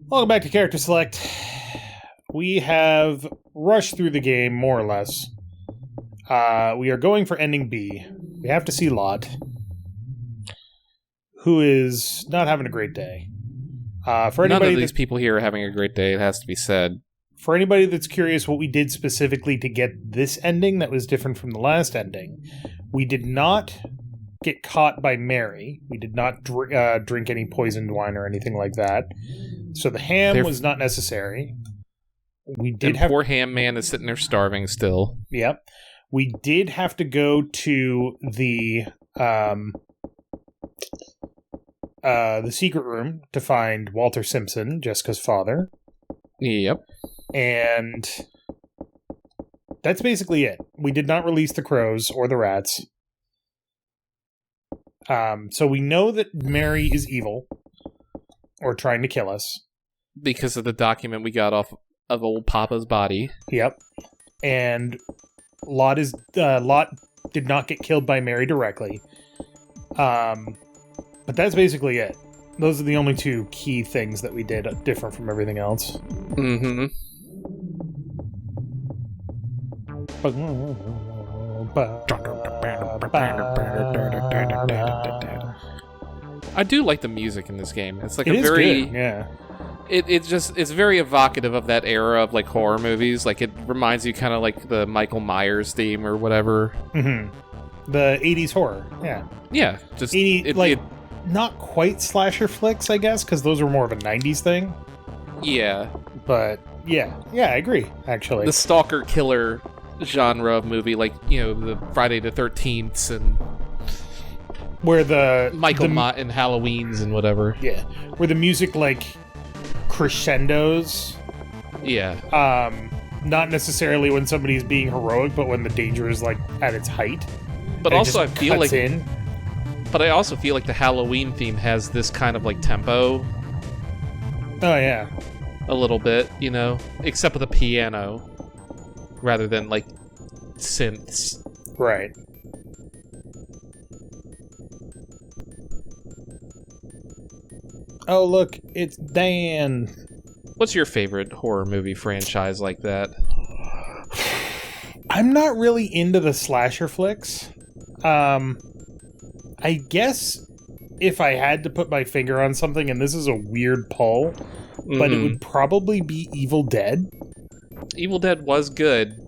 Welcome back to Character Select. We have rushed through the game, more or less. We are going for ending B. We have to see Lot, who is not having a great day. For None anybody of these people here are having a great day, it has to be said. For anybody that's curious what we did specifically to get this ending that was different from the last ending, we did not get caught by Mary. We did not drink any poisoned wine or anything like that. So the ham was not necessary. We did have poor ham man is sitting there starving still. Yep. We did have to go to the secret room to find Walter Simpson, Jessica's father. Yep. And that's basically it. We did not release the crows or the rats. So we know that Mary is evil or trying to kill us. Because of the document we got off of old Papa's body. Yep. And Lot did not get killed by Mary directly. But that's basically it. Those are the only two key things that we did different from everything else. Mm-hmm. I do like the music in this game. It's like it a very good. Yeah. It's very evocative of that era of like horror movies. Like it reminds you kind of like the Michael Myers theme or whatever. Mm-hmm. The 80s horror. Yeah. Yeah. Just not quite slasher flicks, I guess, because those were more of a 90s thing. Yeah. But yeah, I agree, actually. The stalker killer genre of movie, like, you know, the Friday the 13th and where the and Halloween's and whatever. Yeah. Where the music like crescendos. Yeah. Not necessarily when somebody's being heroic, but when the danger is like at its height. But also I feel like in. But I also feel like the Halloween theme has this kind of like tempo. Oh yeah. A little bit, you know, except with the piano rather than like synths. Right. Oh, look, it's Dan. What's your favorite horror movie franchise like that? I'm not really into the slasher flicks. I guess if I had to put my finger on something, and this is a weird pull, but it would probably be Evil Dead. Evil Dead was good.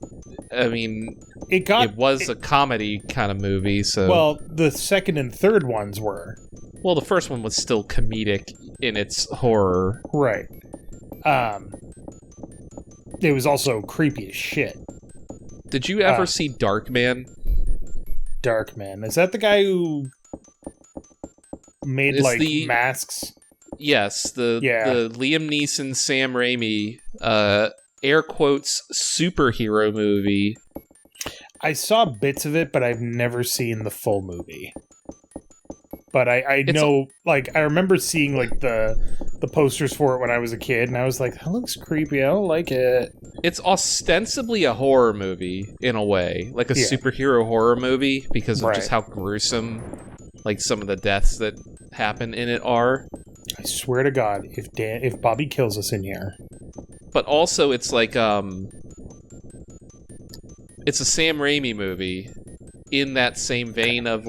I mean, it was a comedy kind of movie, so... Well, the second and third ones were. Well, the first one was still comedic in its horror. Right. It was also creepy as shit. Did you ever see Darkman? Darkman. Is that the guy who made, masks? Yes, the Liam Neeson, Sam Raimi, air quotes, superhero movie. I saw bits of it, but I've never seen the full movie. But I know, I remember seeing, the posters for it when I was a kid, and I was like, that looks creepy, I don't like it. It's ostensibly a horror movie, in a way. Like a superhero horror movie, because of just how gruesome, some of the deaths that happen in it are. I swear to God, if Bobby kills us in here. But also, it's it's a Sam Raimi movie, in that same vein of,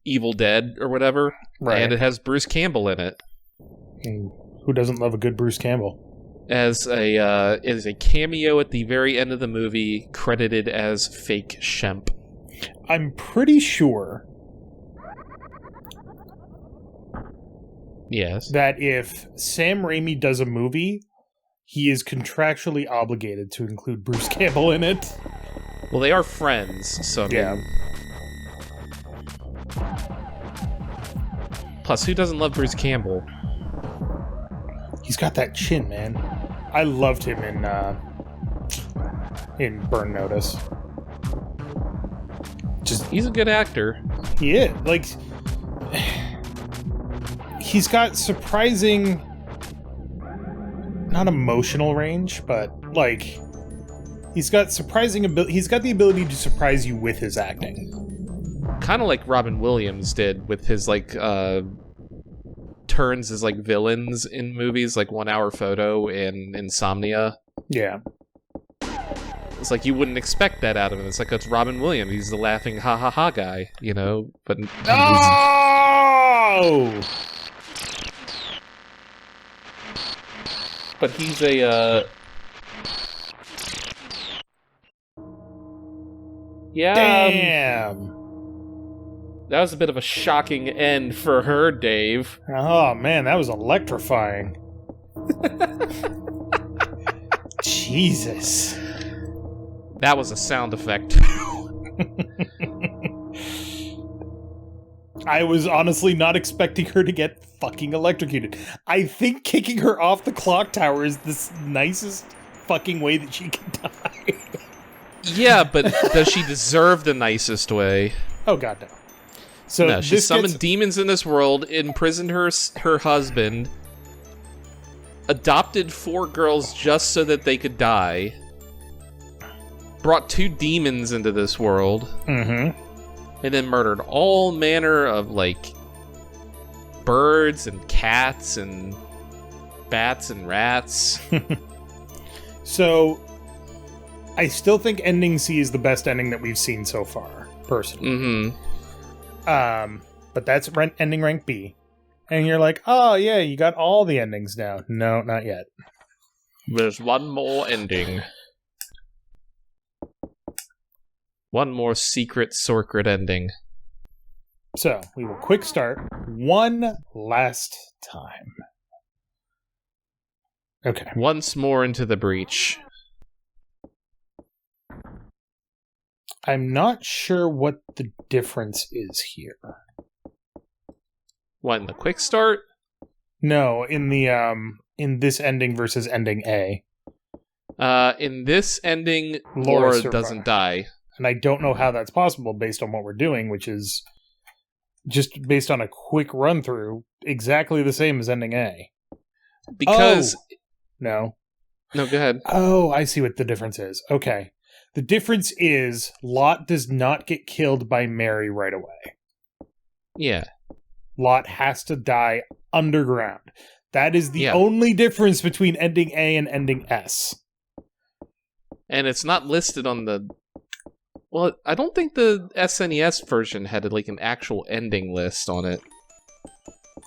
Evil Dead or whatever, right. And it has Bruce Campbell in it. And who doesn't love a good Bruce Campbell? As a cameo at the very end of the movie, credited as Fake Shemp. I'm pretty sure. Yes. That if Sam Raimi does a movie, he is contractually obligated to include Bruce Campbell in it. Well, they are friends, so I mean, plus, who doesn't love Bruce Campbell? He's got that chin, man. I loved him in Burn Notice. He's a good actor. He is. He's got surprising, not emotional range, but he's got surprising ability. He's got the ability to surprise you with his acting. Kind of like Robin Williams did with his turns as like villains in movies like 1 Hour Photo and Insomnia. Yeah. It's like you wouldn't expect that out of him. It's like it's Robin Williams. He's the laughing ha ha ha guy, you know? But oh! But he's a yeah. Damn. That was a bit of a shocking end for her, Dave. Oh man, that was electrifying. Jesus. That was a sound effect. I was honestly not expecting her to get fucking electrocuted. I think kicking her off the clock tower is the nicest fucking way that she can die. Yeah, but does she deserve the nicest way? Oh god, no. So no, she summoned demons in this world, imprisoned her husband, adopted 4 girls just so that they could die, brought 2 demons into this world, and then murdered all manner of, like, birds and cats and bats and rats. So, I still think Ending C is the best ending that we've seen so far, personally. But that's ending rank B. And you're like, oh yeah, you got all the endings now. No, not yet. There's one more ending. One more secret ending. So, we will quick start one last time. Okay. Once more into the breach. I'm not sure what the difference is here. What, in the quick start? No, in the in this ending versus ending A. In this ending, Laura doesn't die. And I don't know how that's possible based on what we're doing, which is just based on a quick run through, exactly the same as ending A. Because No, go ahead. Oh, I see what the difference is. Okay. The difference is Lot does not get killed by Mary right away. Yeah. Lot has to die underground. That is the only difference between ending A and ending S. And it's not listed on the... Well, I don't think the SNES version had like an actual ending list on it.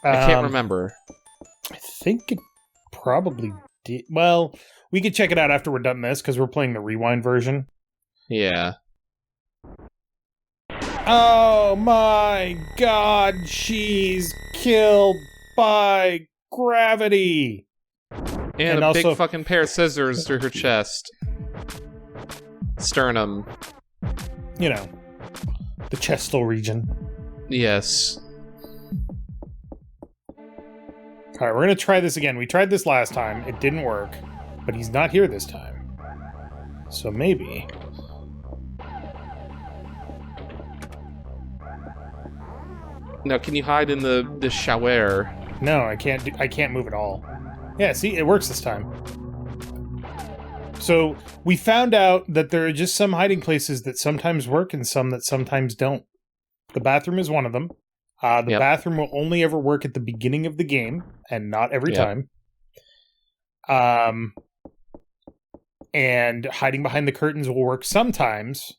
I can't remember. I think it probably did. Well, we could check it out after we're done this, because we're playing the rewind version. Yeah. Oh my god, she's killed by gravity! And a also, big fucking pair of scissors through her chest. Sternum. You know, the chestal region. Yes. Alright, we're gonna try this again. We tried this last time. It didn't work. But he's not here this time. So maybe... Now, can you hide in the shower? No, I can't move at all. Yeah, see, it works this time. So, we found out that there are just some hiding places that sometimes work and some that sometimes don't. The bathroom is one of them. The bathroom will only ever work at the beginning of the game, and not every time. And hiding behind the curtains will work sometimes,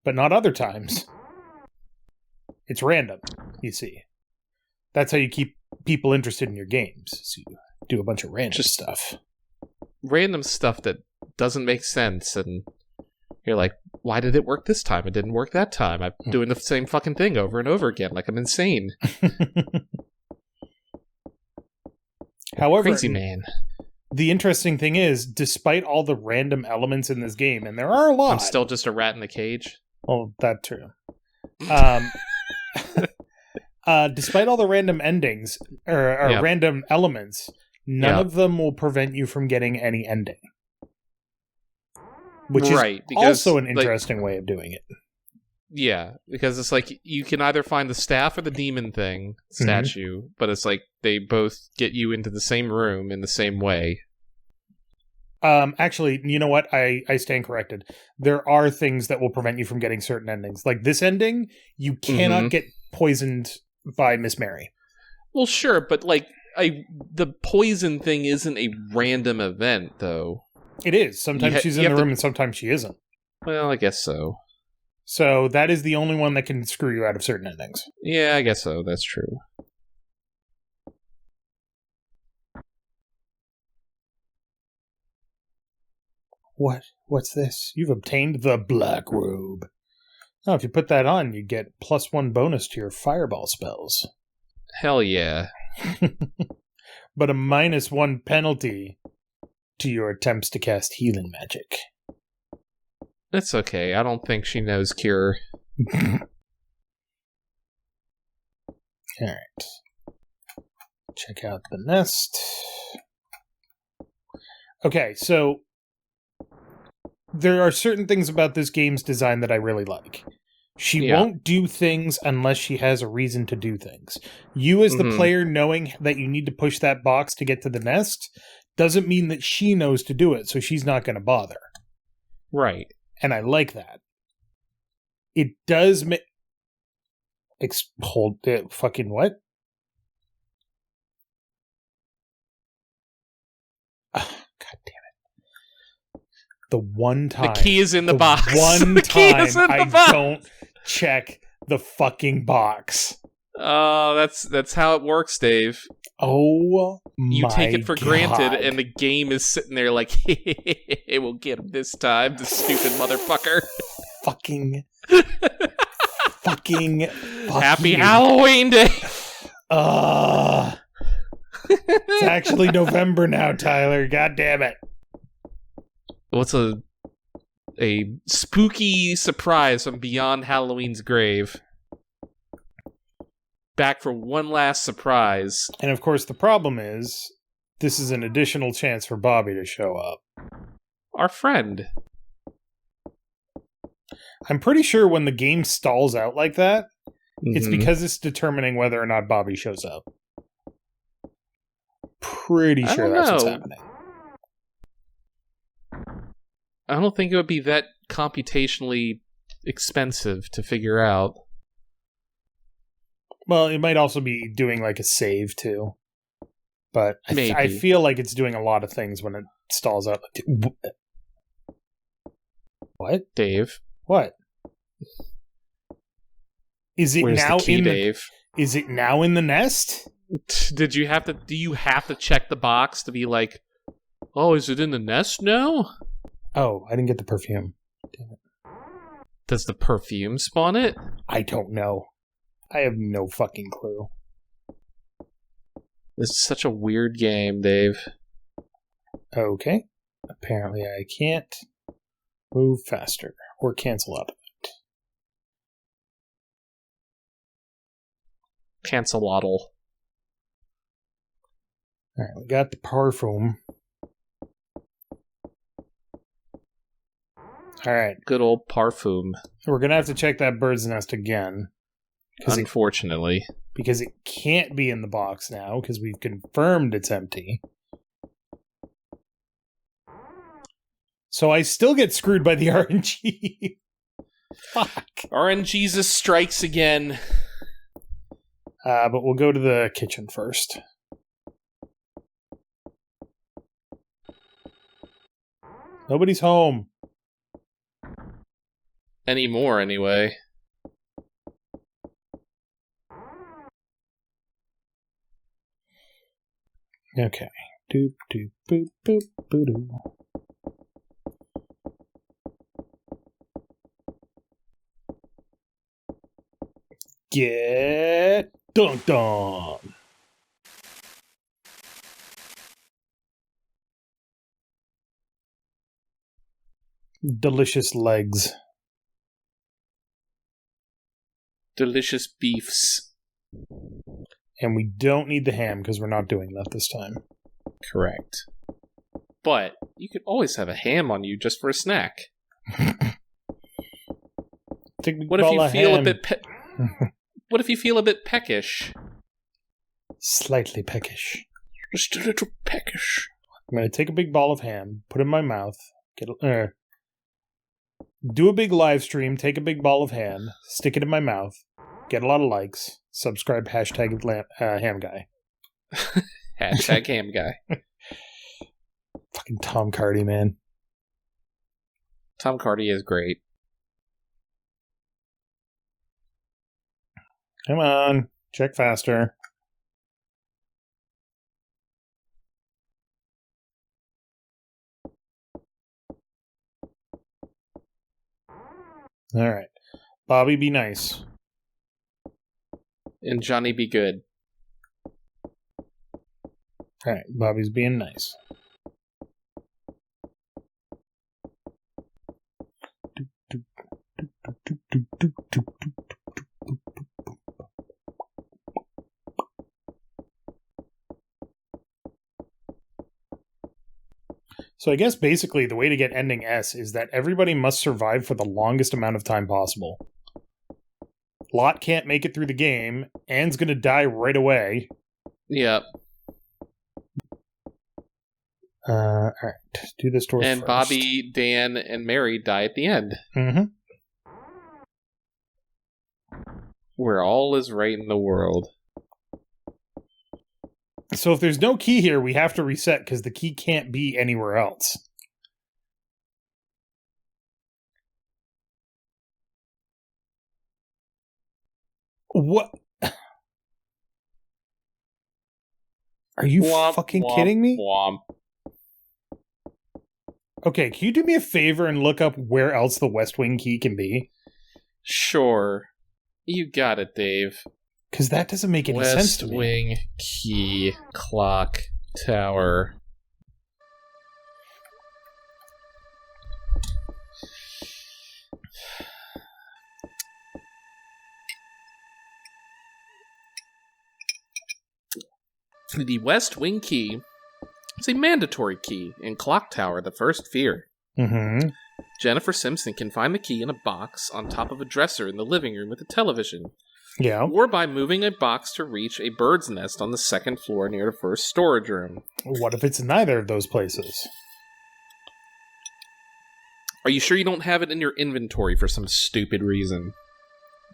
but not other times. It's random, you see. That's how you keep people interested in your games. So you do a bunch of random stuff. Random stuff that doesn't make sense, and you're like, why did it work this time? It didn't work that time. I'm doing the same fucking thing over and over again, like I'm insane. However, crazy man. The interesting thing is, despite all the random elements in this game, and there are a lot... I'm still just a rat in the cage? Well, that too. Despite all the random endings, or random elements, none of them will prevent you from getting any ending. Which is also an interesting way of doing it. Yeah, because it's like, you can either find the staff or the demon thing, statue, but it's like, they both get you into the same room in the same way. Actually, you know what? I stand corrected. There are things that will prevent you from getting certain endings. Like this ending, you cannot get poisoned by Miss Mary. Well, sure, but like, the poison thing isn't a random event, though. It is. Sometimes she's in the room and sometimes she isn't. Well, I guess so. So that is the only one that can screw you out of certain endings. Yeah, I guess so. That's true. What's this? You've obtained the Black Robe. Oh, if you put that on, you get +1 bonus to your fireball spells. Hell yeah. But a -1 penalty to your attempts to cast healing magic. That's okay. I don't think she knows Cure. Alright. Check out the nest. Okay, so there are certain things about this game's design that I really like. She won't do things unless she has a reason to do things. You as the player knowing that you need to push that box to get to the nest doesn't mean that she knows to do it, so she's not going to bother. Right. And I like that. It does make... Hold it. Fucking what? God damn it. The one time... The key is in the box. One the key time is in the I box. don't check the fucking box. Oh, that's how it works, Dave. Oh, you my take it for God. granted, and the game is sitting there like, it will get him this time, the stupid motherfucker. Fucking Happy Halloween Day. It's actually November now, Tyler. God damn it. What's a spooky surprise from beyond Halloween's grave? Back for one last surprise. And of course, the problem is, this is an additional chance for Bobby to show up. Our friend. I'm pretty sure when the game stalls out like that, it's because it's determining whether or not Bobby shows up. Pretty sure that's what's happening. I don't think it would be that computationally expensive to figure out. Well, it might also be doing like a save too. But I feel like it's doing a lot of things when it stalls out. What? Dave. What? Is it Where's now the key, in Dave? Is it now in the nest? Do you have to check the box to be like, oh, is it in the nest now? Oh, I didn't get the perfume. Damn it. Does the perfume spawn it? I don't know. I have no fucking clue. This is such a weird game, Dave. Okay. Apparently I can't move faster or cancel out of it. Cancelotl. Alright, we got the perfume. Alright. Good old parfum. We're gonna have to check that bird's nest again. Unfortunately. Because it can't be in the box now, because we've confirmed it's empty. So I still get screwed by the RNG. Fuck. RNGesus strikes again. But we'll go to the kitchen first. Nobody's home. Anymore, anyway. Okay. Doop doop boop boop boo doo. Get dunked on. Delicious legs. Delicious beefs. And we don't need the ham because we're not doing that this time. Correct. But you could always have a ham on you just for a snack. What if you feel a bit What if you feel a bit peckish? Slightly peckish. Just a little peckish. I'm going to take a big ball of ham, put it in my mouth, do a big live stream, take a big ball of ham, stick it in my mouth, get a lot of likes, subscribe, hashtag ham guy. Hashtag ham guy. Fucking Tom Cardy, man. Tom Cardy is great. Come on. Check faster. All right. Bobby, be nice. And Johnny be good. All right. Bobby's being nice. So I guess basically the way to get ending S is that everybody must survive for the longest amount of time possible. Lot can't make it through the game. Anne's going to die right away. Yep. All right. Do this door And first. Bobby, Dan, and Mary die at the end. Mm-hmm. Where all is right in the world. So if there's no key here, we have to reset because the key can't be anywhere else. What? Are you fucking kidding me? Womp. Okay, can you do me a favor and look up where else the West Wing key can be? Sure. You got it, Dave. Because that doesn't make any sense to me. West Wing key clock tower. The West Wing key is a mandatory key in Clock Tower, the First Fear. Mm-hmm. Jennifer Simpson can find the key in a box on top of a dresser in the living room with a television. Yeah. Or by moving a box to reach a bird's nest on the second floor near the first storage room. What if it's in neither of those places? Are you sure you don't have it in your inventory for some stupid reason?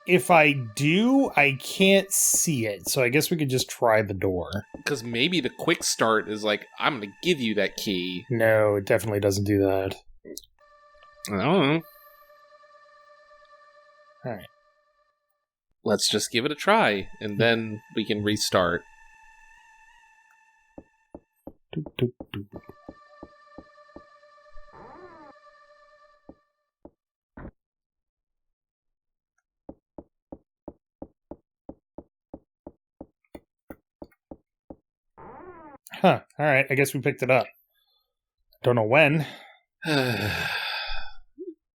If I do, I can't see it, so I guess we could just try the door. Because maybe the quick start is like, I'm going to give you that key. No, it definitely doesn't do that. I don't know. Alright. Let's just give it a try, and then we can restart. Huh. Alright, I guess we picked it up. Don't know when.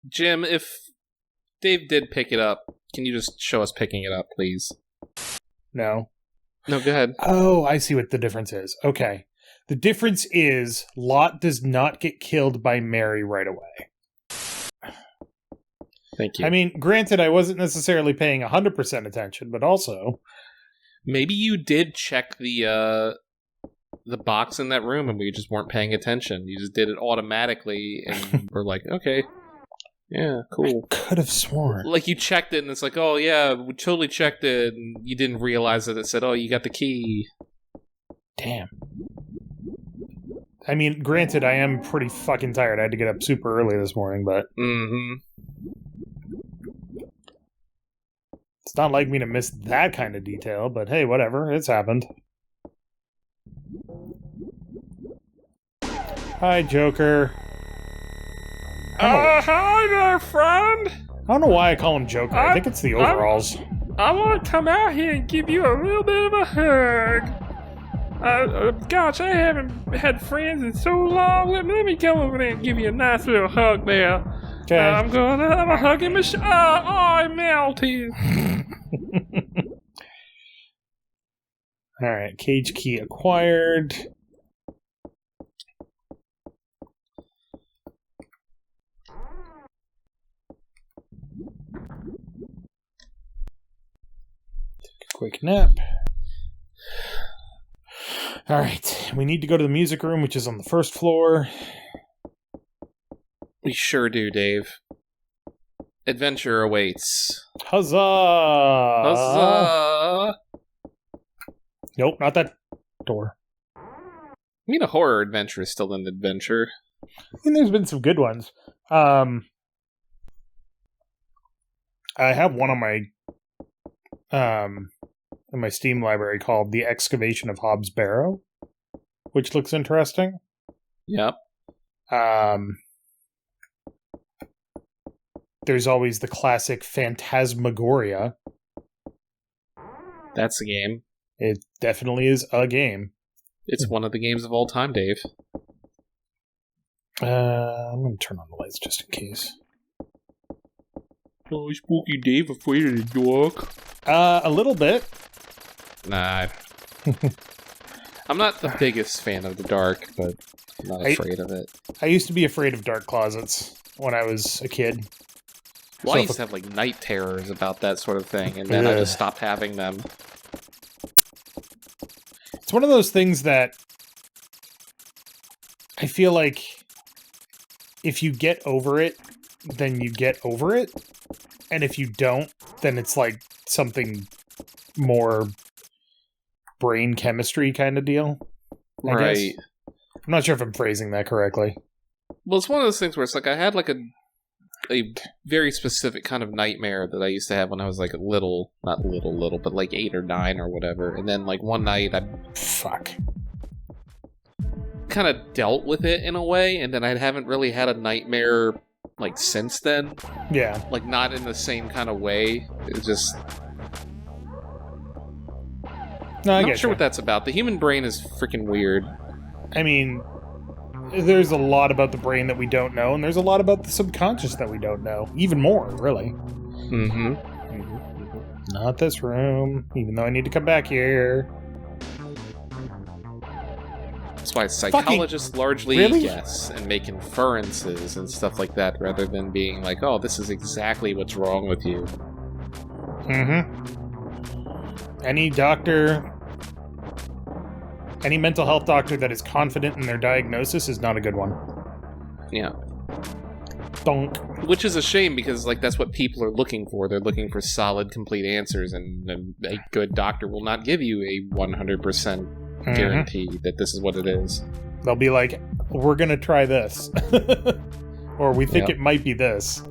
Jim, if Dave did pick it up, can you just show us picking it up, please? No. No, go ahead. Oh, I see what the difference is. Okay. The difference is Lot does not get killed by Mary right away. Thank you. I mean, granted, I wasn't necessarily paying 100% attention, but also... Maybe you did check the box in that room and we just weren't paying attention. You just did it automatically and we're like, okay, yeah, cool. I could have sworn. Like you checked it and it's like, oh yeah, we totally checked it, and you didn't realize that it said, oh, you got the key. Damn. I mean, granted, I am pretty fucking tired. I had to get up super early this morning, but... Mm-hmm. It's not like me to miss that kind of detail, but hey, whatever. It's happened. Hi, Joker. Hi there, friend. I don't know why I call him Joker. I think it's the overalls. I want to come out here and give you a little bit of a hug. Gosh, I haven't had friends in so long. Let me come over there and give you a nice little hug there. Okay. I'm gonna have a hugging machine. Oh, I melted. Alright, cage key acquired. Quick nap. Alright, we need to go to the music room, which is on the first floor. We sure do, Dave. Adventure awaits. Huzzah! Huzzah! Nope, not that door. mean, a horror adventure is still an adventure. And there's been some good ones. I have one on my in my Steam library called The Excavation of Hobbs Barrow, which looks interesting. Yep. There's always the classic Phantasmagoria. That's a game. It definitely is a game. It's one of the games of all time, Dave. I'm going to turn on the lights just in case. Oh, Spooky Dave afraid of the dark? A little bit. Nah. I'm not the biggest fan of the dark, but I'm not afraid of it. I used to be afraid of dark closets when I was a kid. Well, I used to have, like, night terrors about that sort of thing, and then I just stopped having them. It's one of those things that I feel like if you get over it, then you get over it. And if you don't, then it's like something more brain chemistry kind of deal. I guess. I'm not sure if I'm phrasing that correctly. Well, it's one of those things where it's like I had like a very specific kind of nightmare that I used to have when I was like little, but like 8 or 9 or whatever. And then like one night I kind of dealt with it in a way, and then I haven't really had a nightmare like since then. Yeah. Like not in the same kind of way. It's just I'm not sure what that's about. The human brain is freaking weird. I mean, there's a lot about the brain that we don't know, and there's a lot about the subconscious that we don't know. Even more, really. Mm-hmm. Not this room, even though I need to come back here. That's why psychologists largely guess and make inferences and stuff like that, rather than being like, oh, this is exactly what's wrong with you. Mm-hmm. Any doctor, any mental health doctor that is confident in their diagnosis is not a good one. Yeah. Donk. Which is a shame, because like that's what people are looking for. They're looking for solid, complete answers, and a good doctor will not give you a 100% guarantee that this is what it is. They'll be like, we're gonna try this. Or we think it might be this.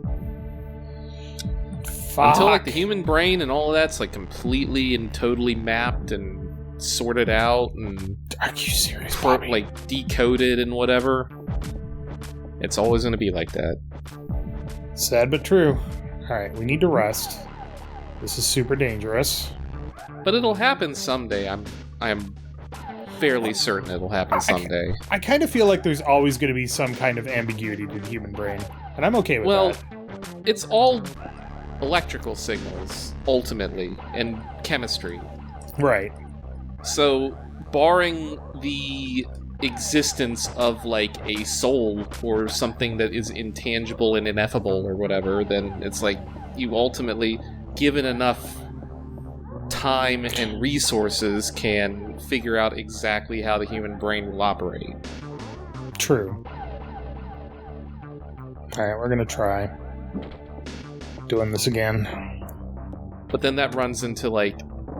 Fuck. Until like the human brain and all of that's like completely and totally mapped and sorted out and are you serious, Bobby? Like decoded and whatever, it's always going to be like that. Sad but true. Alright, we need to rest. This is super dangerous. But it'll happen someday. I'm fairly certain it'll happen someday. I kind of feel like there's always going to be some kind of ambiguity to the human brain, and I'm okay with that. Well, it's all electrical signals, ultimately, and chemistry. Right. So, barring the existence of, like, a soul or something that is intangible and ineffable or whatever, then it's like you ultimately, given enough time and resources, can figure out exactly how the human brain will operate. True. Alright, we're gonna try doing this again. But then that runs into, like,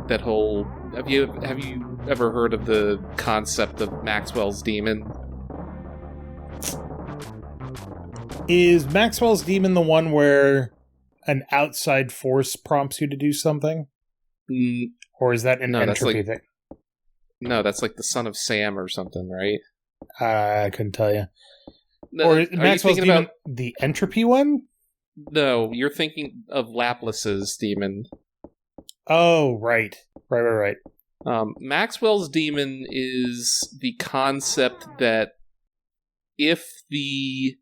that whole... Have you ever heard of the concept of Maxwell's demon? Is Maxwell's demon the one where an outside force prompts you to do something? Or is that an entropy thing? No, that's like the Son of Sam or something, right? I couldn't tell you. No, or is Maxwell's demon the entropy one? No, you're thinking of Laplace's demon. Oh, right. Right. Maxwell's demon is the concept that if the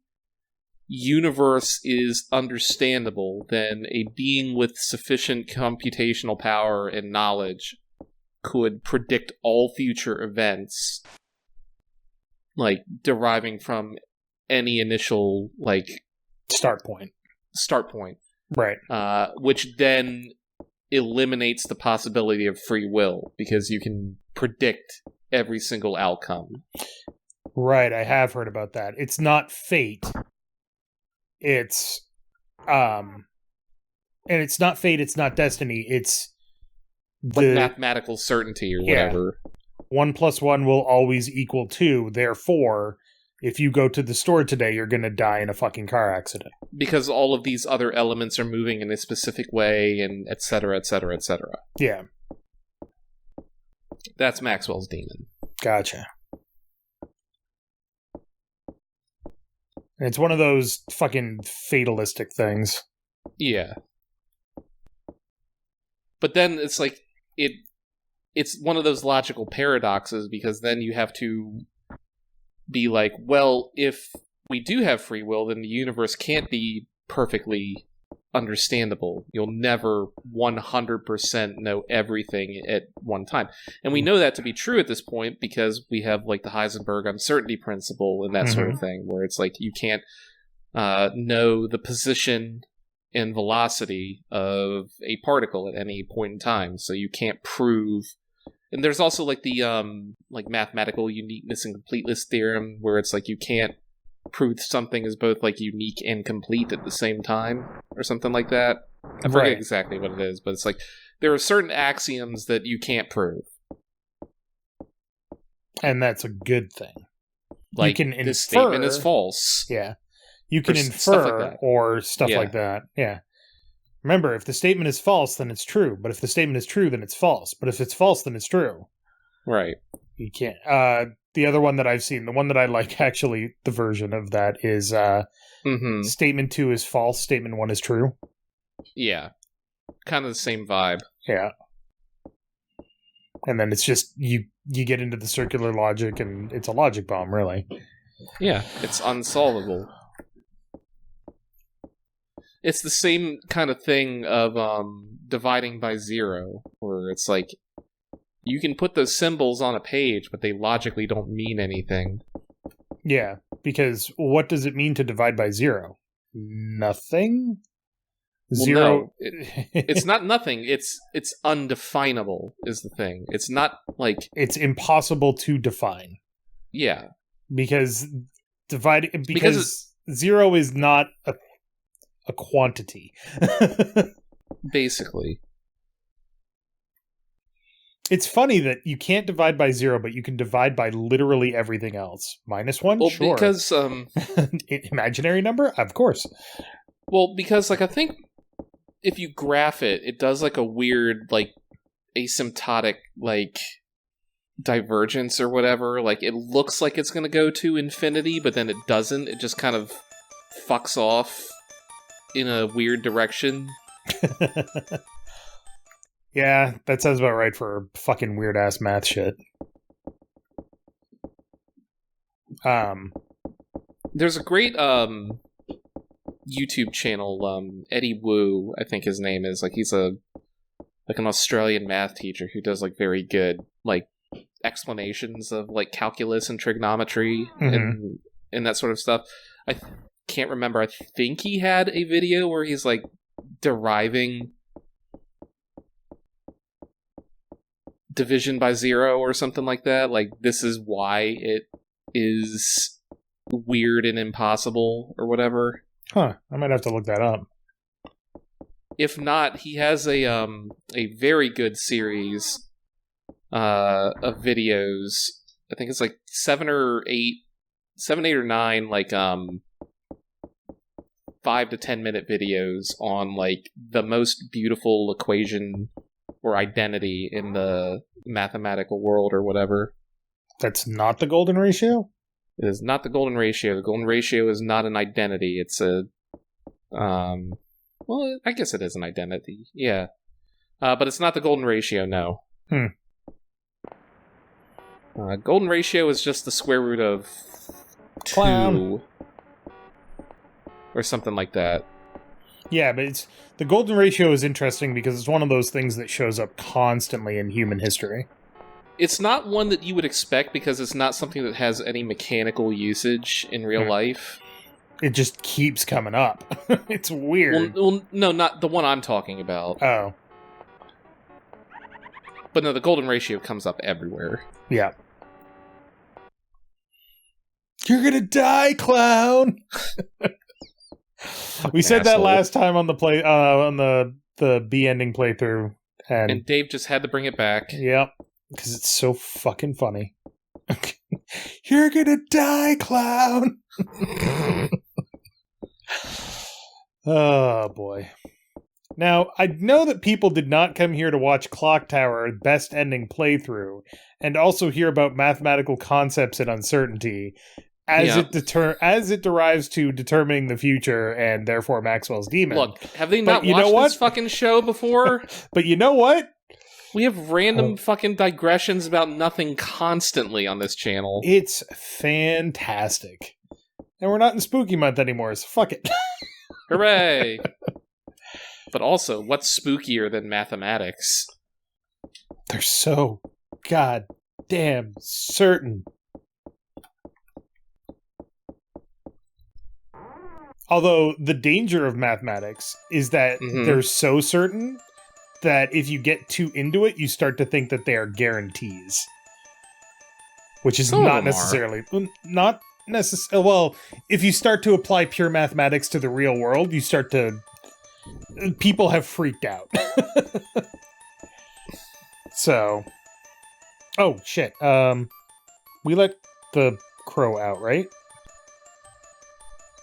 universe is understandable, then a being with sufficient computational power and knowledge could predict all future events, like deriving from any initial start point. Right. Which then eliminates the possibility of free will, because you can predict every single outcome. Right, I have heard about that. It's not fate. It's and it's not fate, it's not destiny, it's like mathematical certainty or whatever. 1 + 1 will always equal 2. Therefore, if you go to the store today, you're going to die in a fucking car accident. Because all of these other elements are moving in a specific way, and et cetera, et cetera, et cetera. Yeah. That's Maxwell's demon. Gotcha. It's one of those fucking fatalistic things. Yeah. But then it's like, it's one of those logical paradoxes, because then you have to be like, well, if we do have free will, then the universe can't be perfectly understandable. You'll never 100% know everything at one time. And we know that to be true at this point because we have like the Heisenberg uncertainty principle and that sort of thing, where it's like you can't know the position and velocity of a particle at any point in time. So you can't prove. And there's also like the like mathematical uniqueness and completeness theorem, where it's like you can't prove something is both like unique and complete at the same time, or something like that. I forget exactly what it is, but it's like there are certain axioms that you can't prove, and that's a good thing. Like, you can this statement is false. Yeah, you can infer stuff like or stuff like that. Yeah. Remember, if the statement is false, then it's true. But if the statement is true, then it's false. But if it's false, then it's true. Right. You can't. The other one that I've seen, the one that I like, actually, the version of that is statement 2 is false, statement 1 is true. Yeah. Kind of the same vibe. Yeah. And then it's just, you get into the circular logic, and it's a logic bomb, really. Yeah, it's unsolvable. It's the same kind of thing of dividing by 0, where it's like, you can put those symbols on a page, but they logically don't mean anything. Yeah, because what does it mean to divide by 0? Nothing? Well, 0. No, it's not nothing. It's undefinable is the thing. It's not like... It's impossible to define. Yeah. Because 0 is not a quantity. Basically. It's funny that you can't divide by 0, but you can divide by literally everything else. -1? Well, sure. Because... imaginary number? Of course. Well, because, like, I think if you graph it, it does, like, a weird, like, asymptotic, like, divergence or whatever. Like, it looks like it's going to go to infinity, but then it doesn't. It just kind of fucks off in a weird direction. Yeah, that sounds about right for fucking weird-ass math shit. There's a great YouTube channel, Eddie Wu, I think his name is. Like, he's an Australian math teacher who does, like, very good, like, explanations of, like, calculus and trigonometry and that sort of stuff. I can't remember. I think he had a video where he's, like, deriving division by 0 or something like that. Like, this is why it is weird and impossible or whatever. Huh, I might have to look that up. If not, he has a very good series of videos. I think it's like 7, 8 or 9, like 5 to 10 minute videos on like the most beautiful equation or identity in the mathematical world or whatever. That's not the golden ratio? It is not the golden ratio. The golden ratio is not an identity. It's a... well, I guess it is an identity. Yeah. But it's not the golden ratio, no. Golden ratio is just the square root of 2. Or something like that. Yeah, but the golden ratio is interesting because it's one of those things that shows up constantly in human history. It's not one that you would expect because it's not something that has any mechanical usage in real life. It just keeps coming up. It's weird. Well, no, not the one I'm talking about. Oh. But no, the golden ratio comes up everywhere. Yeah. You're gonna die, clown! We said that last time on the play on the B ending playthrough, and Dave just had to bring it back. Yep. Because it's so fucking funny. You're gonna die, clown! Oh, boy. Now, I know that people did not come here to watch Clock Tower Best Ending Playthrough, and also hear about mathematical concepts and uncertainty, as it derives to determining the future, and therefore Maxwell's demon. Look, have they not watched this fucking show before? But you know what? We have random fucking digressions about nothing constantly on this channel. It's fantastic. And we're not in Spooky Month anymore, so fuck it. Hooray! But also, what's spookier than mathematics? They're so goddamn certain. Although, the danger of mathematics is that they're so certain that if you get too into it, you start to think that they are guarantees. Which is not necessarily... Not necessarily... Well, if you start to apply pure mathematics to the real world, you start to... People have freaked out. So... Oh, shit. We let the crow out, right?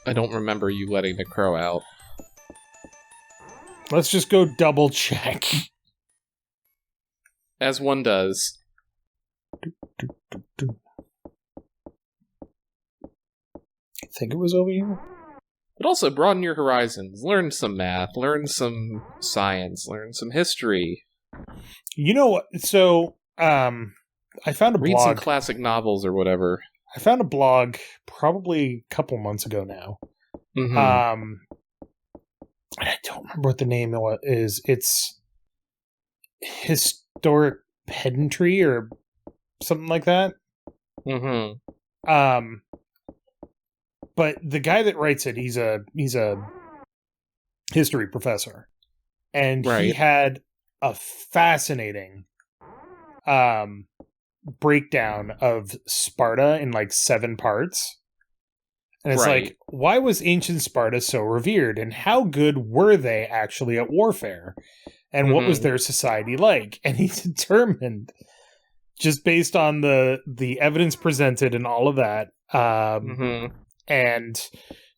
I don't remember you letting the crow out. Let's just go double check. As one does. I think it was over here. But also broaden your horizons. Learn some math. Learn some science. Learn some history. You know what? So, I found a blog. Read some classic novels or whatever. I found a blog probably a couple months ago now. Mm-hmm. I don't remember what the name is. It's Historic Pedantry or something like that. Mm-hmm. But the guy that writes it, he's a history professor, and he had a fascinating breakdown of Sparta in like 7 parts. And it's like, why was ancient Sparta so revered? And how good were they actually at warfare? And what was their society like? And he determined, just based on the evidence presented and all of that, and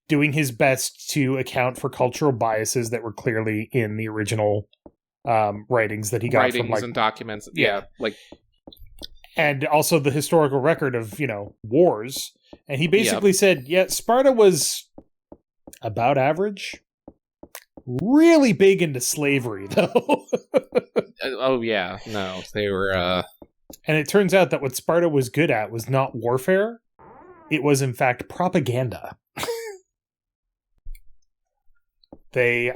doing his best to account for cultural biases that were clearly in the original writings that he got from like... and documents. And also the historical record of, wars. And he basically said, Sparta was about average. Really big into slavery, though. Oh, yeah. No, they were... And it turns out that what Sparta was good at was not warfare. It was, in fact, propaganda. They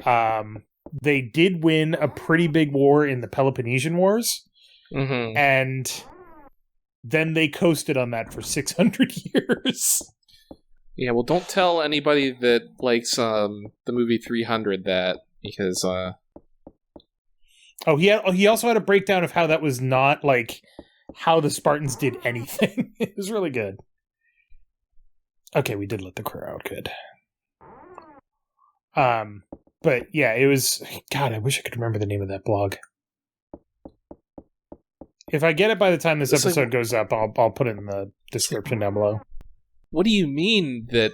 did win a pretty big war in the Peloponnesian Wars. Mm-hmm. And... then they coasted on that for 600 years. Yeah, well, don't tell anybody that likes the movie 300 that, because... he also had a breakdown of how that was not, like, how the Spartans did anything. It was really good. Okay, we did let the crow out, good. But, yeah, it was... God, I wish I could remember the name of that blog. If I get it by the time this episode goes up, I'll put it in the description down below. What do you mean that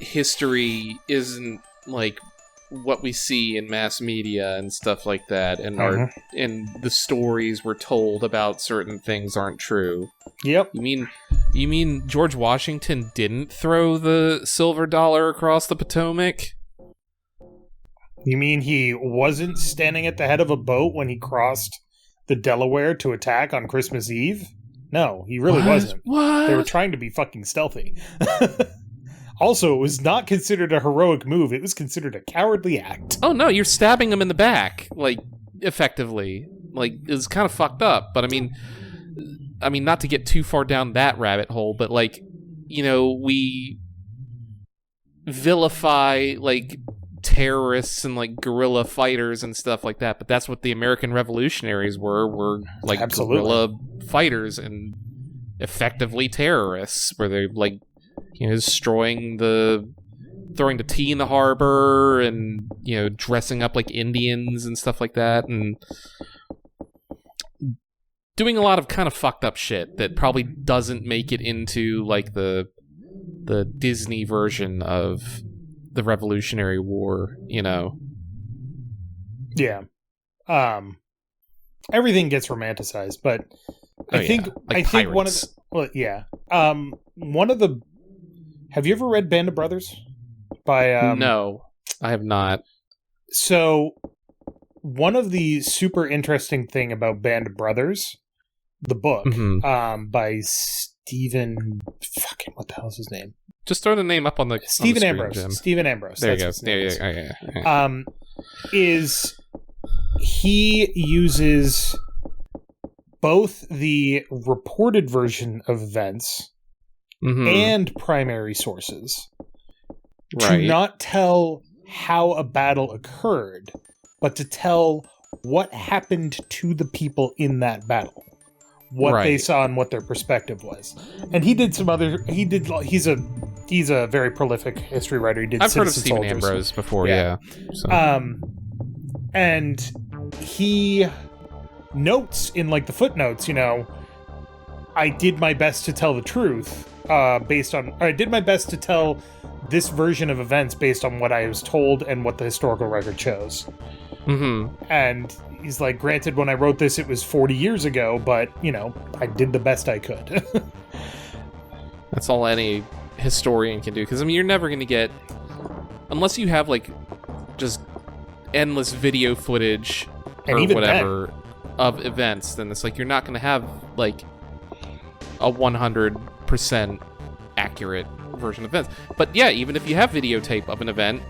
history isn't like what we see in mass media and stuff like that, and and the stories we're told about certain things aren't true? Yep. You mean George Washington didn't throw the silver dollar across the Potomac? You mean he wasn't standing at the head of a boat when he crossed the Delaware to attack on Christmas Eve? No, he really wasn't. What? They were trying to be fucking stealthy. Also, it was not considered a heroic move. It was considered a cowardly act. Oh no, you're stabbing him in the back, like, effectively. Like, it's kind of fucked up. But I mean, not to get too far down that rabbit hole, but like, we vilify, like, terrorists and like guerrilla fighters and stuff like that, but that's what the American revolutionaries were like. Absolutely. Guerrilla fighters and effectively terrorists, where they're like, throwing the tea in the harbor and dressing up like Indians and stuff like that. And doing a lot of kind of fucked up shit that probably doesn't make it into like the Disney version of the Revolutionary War, you know. Yeah. Everything gets romanticized, but I think one of the have you ever read Band of Brothers by No, I have not. So one of the super interesting thing about Band of Brothers, the book, by Stephen fucking what the hell's his name? Just throw the name up on the Stephen on the Ambrose. screen, Jim. Stephen Ambrose. There you go. Yeah. Is he uses both the reported version of events and primary sources to not tell how a battle occurred, but to tell what happened to the people in that battle, what they saw and what their perspective was. And he did some other. He's a very prolific history writer. He did. I've heard of Citizen Stephen Soldiers. Ambrose before. Yeah. So. And he notes in like the footnotes, you know, I did my best to tell the truth I did my best to tell this version of events based on what I was told and what the historical record shows. And he's like, granted, when I wrote this, it was 40 years ago, but, you know, I did the best I could. That's all any historian can do. Because, I mean, you're never going to get... Unless you have, like, just endless video footage and or even whatever of events, then it's like you're not going to have, like, a 100% accurate version of events. But, yeah, even if you have videotape of an event,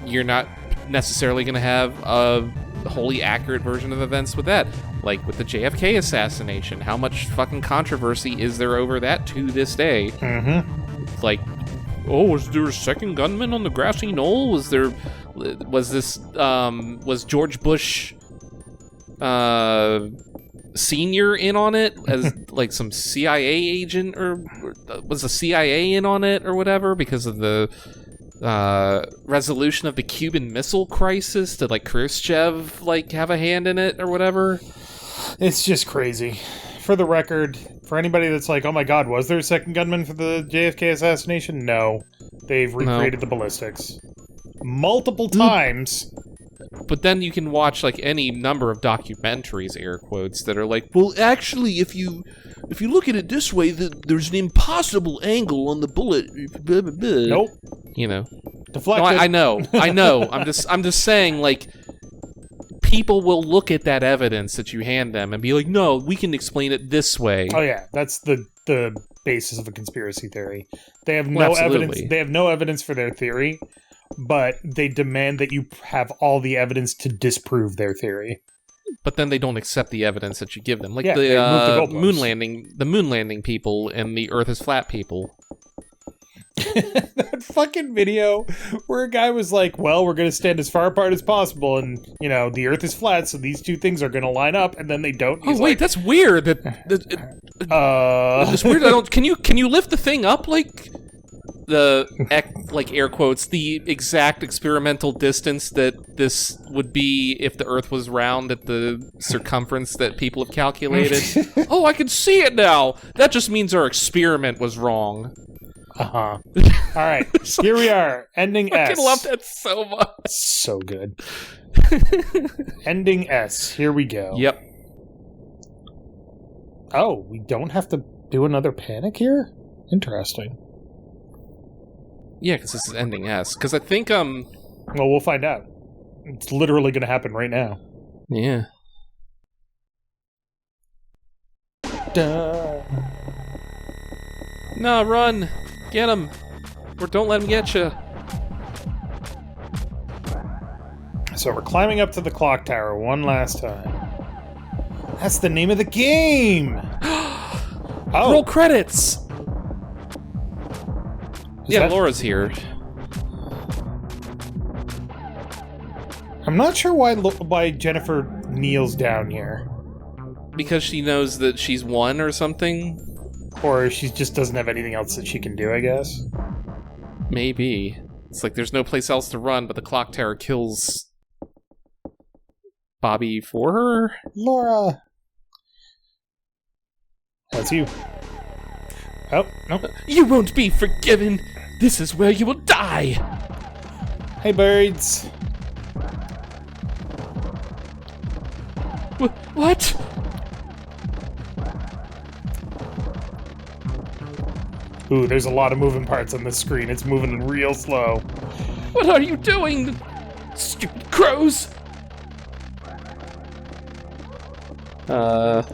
you're not necessarily going to have a wholly accurate version of events with that. Like with the JFK assassination, how much fucking controversy is there over that to this day? Like, oh, was there a second gunman on the grassy knoll? Was George Bush Senior in on it as like some CIA agent, or was the CIA in on it or whatever because of the resolution of the Cuban Missile Crisis? Did like Khrushchev like have a hand in it or whatever? It's just crazy. For the record, for anybody that's like, oh my god, was there a second gunman for the JFK assassination? No. They've recreated the ballistics multiple times. But then you can watch like any number of documentaries, air quotes, that are like, well, actually, if you look at it this way, there's an impossible angle on the bullet. Blah, blah, blah. Nope. You know. Deflected. No, I know. I'm just saying, like, people will look at that evidence that you hand them and be like, no, we can explain it this way. Oh yeah, that's the basis of a conspiracy theory. They have no evidence. They have no evidence for their theory, but they demand that you have all the evidence to disprove their theory. But then they don't accept the evidence that you give them, like the moon landing people and the Earth is flat people. That fucking video where a guy was like, well, we're going to stand as far apart as possible, and, you know, the Earth is flat, so these two things are going to line up, and then they don't. Oh, wait, that's weird. It's weird. Can you lift the thing up, like air quotes, the exact experimental distance that this would be if the Earth was round at the circumference that people have calculated? Oh, I can see it now. That just means our experiment was wrong. All right, here we are. Ending S. I love that so much. So good. Ending S. Here we go. Yep. Oh, we don't have to do another panic here? Interesting. Yeah, because this is ending S. Because I think, well, we'll find out. It's literally going to happen right now. Yeah. Duh. No, run! Get him! Or don't let him get you. So we're climbing up to the clock tower one last time. That's the name of the game! Oh. Roll credits! Yeah, Laura's here. I'm not sure why Jennifer kneels down here. Because she knows that she's won or something? Or she just doesn't have anything else that she can do, I guess. Maybe. It's like there's no place else to run, but the clock tower kills Bobby for her? Laura. That's you. Oh, no. You won't be forgiven. This is where you will die. Hey, birds. What? Ooh, there's a lot of moving parts on this screen. It's moving real slow. What are you doing, stupid crows? Oh.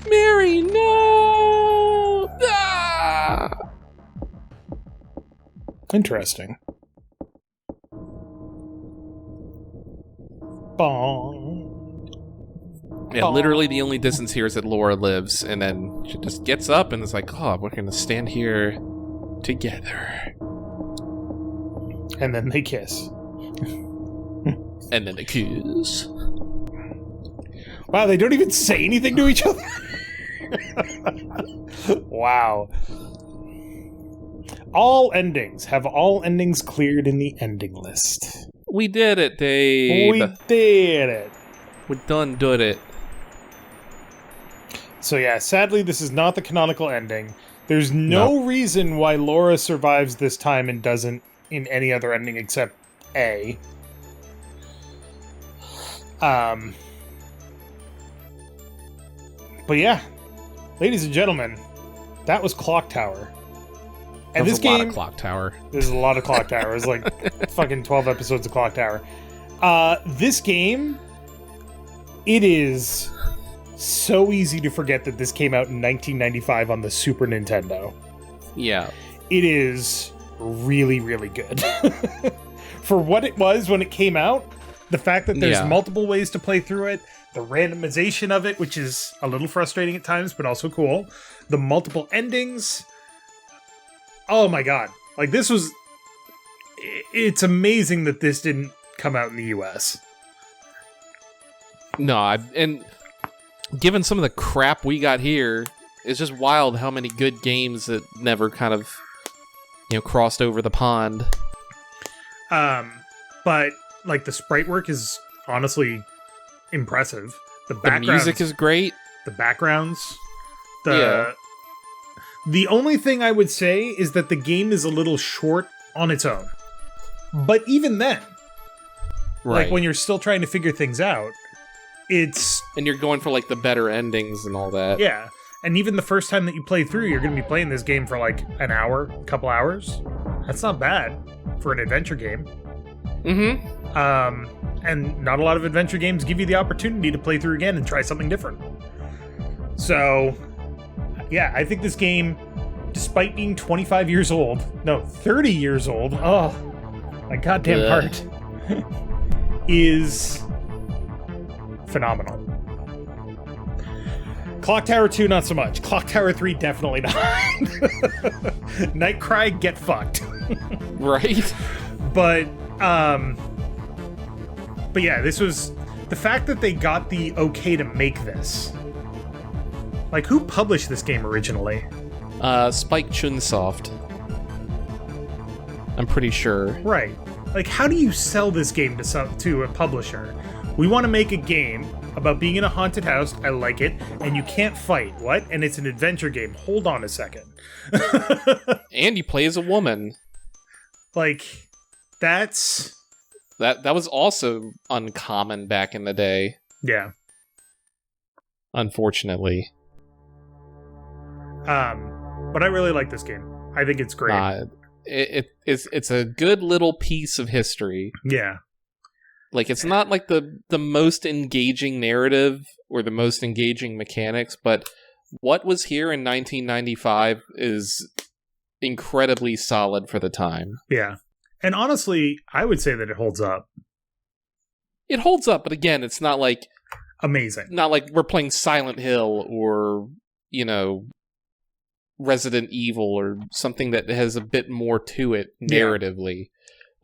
Mary, no! Ah! Interesting. Bong. Yeah, literally the only distance here is that Laura lives, and then she just gets up and is like, oh, we're gonna stand here together. And then they kiss. And then they kiss. Wow, they don't even say anything to each other? Wow. Have all endings cleared in the ending list. We did it, Dave. We did it. We done did it. So yeah, sadly this is not the canonical ending. There's no reason why Laura survives this time and doesn't in any other ending except A. But yeah, ladies and gentlemen, that was Clock Tower. And this game, a lot of Clock Tower. There's a lot of Clock Tower. It's like fucking 12 episodes of Clock Tower. This game, it is so easy to forget that this came out in 1995 on the Super Nintendo. Yeah. It is really, really good. For what it was when it came out, the fact that there's multiple ways to play through it, the randomization of it, which is a little frustrating at times, but also cool, the multiple endings. Oh my god. Like, this was... It's amazing that this didn't come out in the US. No, and given some of the crap we got here, it's just wild how many good games that never kind of, crossed over the pond. But, like, the sprite work is honestly impressive. The music is great. The backgrounds. The only thing I would say is that the game is a little short on its own. But even then, like when you're still trying to figure things out, it's... And you're going for like the better endings and all that. Yeah. And even the first time that you play through, you're going to be playing this game for like an hour, a couple hours. That's not bad for an adventure game. Mm-hmm. And not a lot of adventure games give you the opportunity to play through again and try something different. So... yeah, I think this game, despite being 25 years old, 30 years old, oh, my goddamn heart, is phenomenal. Clock Tower 2, not so much. Clock Tower 3, definitely not. Nightcry, get fucked. Right? But yeah, this was... the fact that they got the okay to make this... Like, who published this game originally? Spike Chunsoft. I'm pretty sure. Right. Like, how do you sell this game to a publisher? We want to make a game about being in a haunted house. I like it. And you can't fight. What? And it's an adventure game. Hold on a second. And you play as a woman. Like, that's... That was also uncommon back in the day. Yeah. Unfortunately. But I really like this game. I think it's great. It's a good little piece of history. Yeah. Like, it's not like the most engaging narrative or the most engaging mechanics, but what was here in 1995 is incredibly solid for the time. Yeah. And honestly, I would say that it holds up. It holds up, but again, it's not like... amazing. Not like we're playing Silent Hill or, Resident Evil or something that has a bit more to it narratively. Yeah.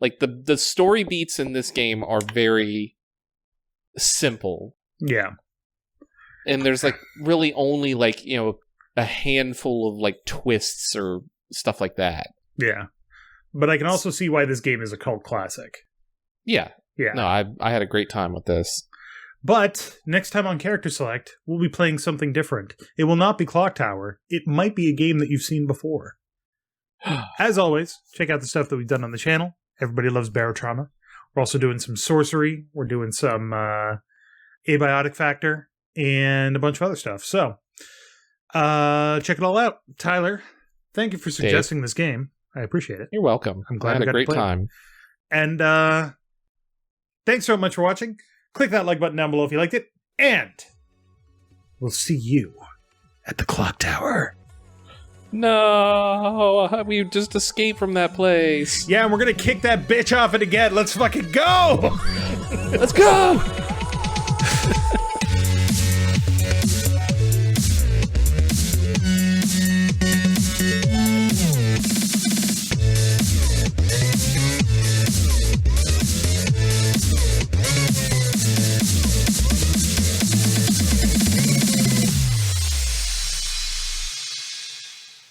Like, the story beats in this game are very simple. Yeah. And there's, like, really only, like, a handful of, like, twists or stuff like that. Yeah. But I can also see why this game is a cult classic. Yeah. Yeah. No, I had a great time with this. But next time on Character Select, we'll be playing something different. It will not be Clock Tower. It might be a game that you've seen before. As always, check out the stuff that we've done on the channel. Everybody loves Barotrauma. We're also doing some sorcery. We're doing some abiotic factor and a bunch of other stuff. So, check it all out. Tyler, thank you for suggesting this game. I appreciate it. You're welcome. I'm glad I had we got a great to play it. time. And thanks so much for watching. Click that like button down below if you liked it. And we'll see you at the Clock Tower. No, we just escaped from that place. Yeah, and we're going to kick that bitch off it again. Let's fucking go! Let's go!